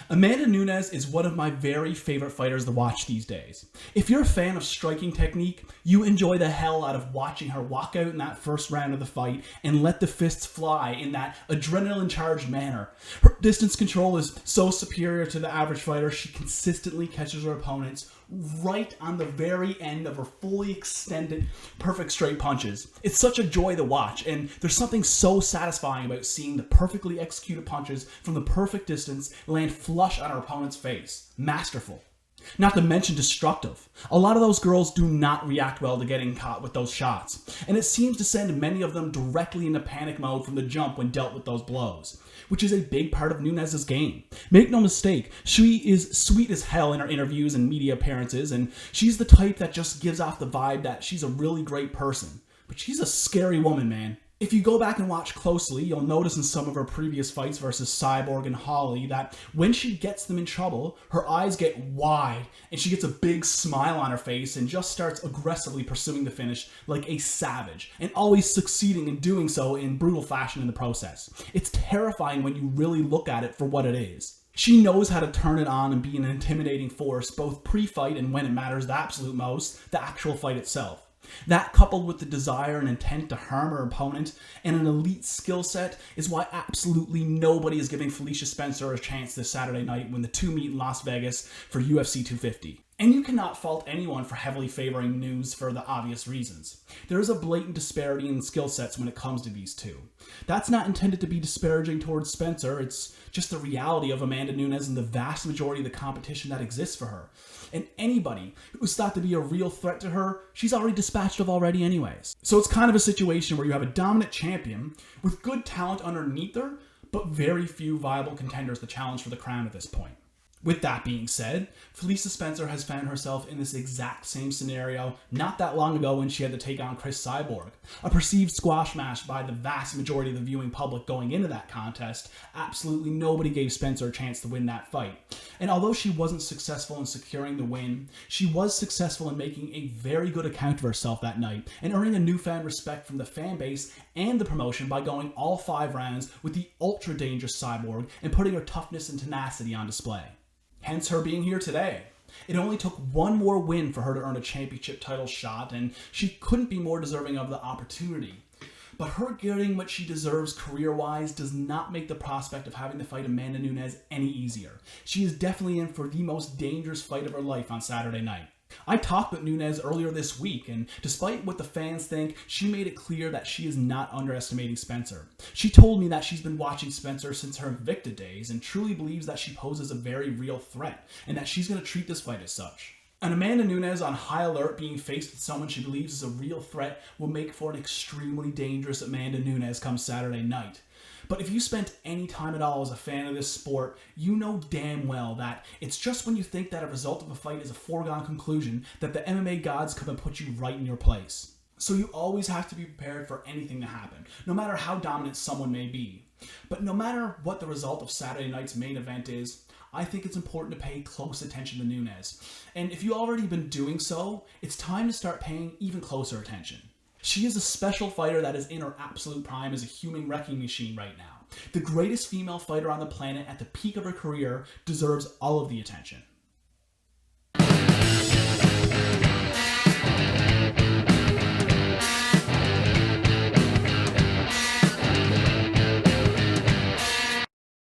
Amanda Nunes is one of my very favorite fighters to watch these days. If you're a fan of striking technique, you enjoy the hell out of watching her walk out in that first round of the fight and let the fists fly in that adrenaline-charged manner. Her distance control is so superior to the average fighter, she consistently catches her opponents right on the very end of her fully extended, perfect straight punches. It's such a joy to watch, and there's something so satisfying about seeing the perfectly executed punches from the perfect distance land flush on her opponent's face. Masterful. Not to mention destructive. A lot of those girls do not react well to getting caught with those shots, and it seems to send many of them directly into panic mode from the jump when dealt with those blows, which is a big part of Nunes' game. Make no mistake, she is sweet as hell in her interviews and media appearances, and she's the type that just gives off the vibe that she's a really great person. But she's a scary woman, man. If you go back and watch closely, you'll notice in some of her previous fights versus Cyborg and Holly that when she gets them in trouble, her eyes get wide and she gets a big smile on her face and just starts aggressively pursuing the finish like a savage, and always succeeding in doing so in brutal fashion in the process. It's terrifying when you really look at it for what it is. She knows how to turn it on and be an intimidating force, both pre-fight and when it matters the absolute most, the actual fight itself. That, coupled with the desire and intent to harm her opponent and an elite skill set, is why absolutely nobody is giving Felicia Spencer a chance this Saturday night when the two meet in Las Vegas for UFC 250. And you cannot fault anyone for heavily favoring Nunes for the obvious reasons. There is a blatant disparity in skill sets when it comes to these two. That's not intended to be disparaging towards Spencer, it's just the reality of Amanda Nunes and the vast majority of the competition that exists for her. And anybody who's thought to be a real threat to her, she's already dispatched of already anyways. So it's kind of a situation where you have a dominant champion with good talent underneath her, but very few viable contenders to challenge for the crown at this point. With that being said, Felicia Spencer has found herself in this exact same scenario not that long ago when she had to take on Chris Cyborg. A perceived squash match by the vast majority of the viewing public going into that contest, absolutely nobody gave Spencer a chance to win that fight. And although she wasn't successful in securing the win, she was successful in making a very good account of herself that night and earning a newfound respect from the fan base and the promotion by going all 5 rounds with the ultra dangerous Cyborg and putting her toughness and tenacity on display. Hence her being here today. It only took one more win for her to earn a championship title shot, and she couldn't be more deserving of the opportunity. But her getting what she deserves career-wise does not make the prospect of having to fight Amanda Nunes any easier. She is definitely in for the most dangerous fight of her life on Saturday night. I talked with Nunes earlier this week, and despite what the fans think, she made it clear that she is not underestimating Spencer. She told me that she's been watching Spencer since her Invicta days and truly believes that she poses a very real threat, and that she's going to treat this fight as such. And Amanda Nunes on high alert being faced with someone she believes is a real threat will make for an extremely dangerous Amanda Nunes come Saturday night. But if you spent any time at all as a fan of this sport, you know damn well that it's just when you think that a result of a fight is a foregone conclusion that the MMA gods come and put you right in your place. So you always have to be prepared for anything to happen, no matter how dominant someone may be. But no matter what the result of Saturday night's main event is, I think it's important to pay close attention to Nunes. And if you've already been doing so, it's time to start paying even closer attention. She is a special fighter that is in her absolute prime as a human wrecking machine right now. The greatest female fighter on the planet at the peak of her career deserves all of the attention.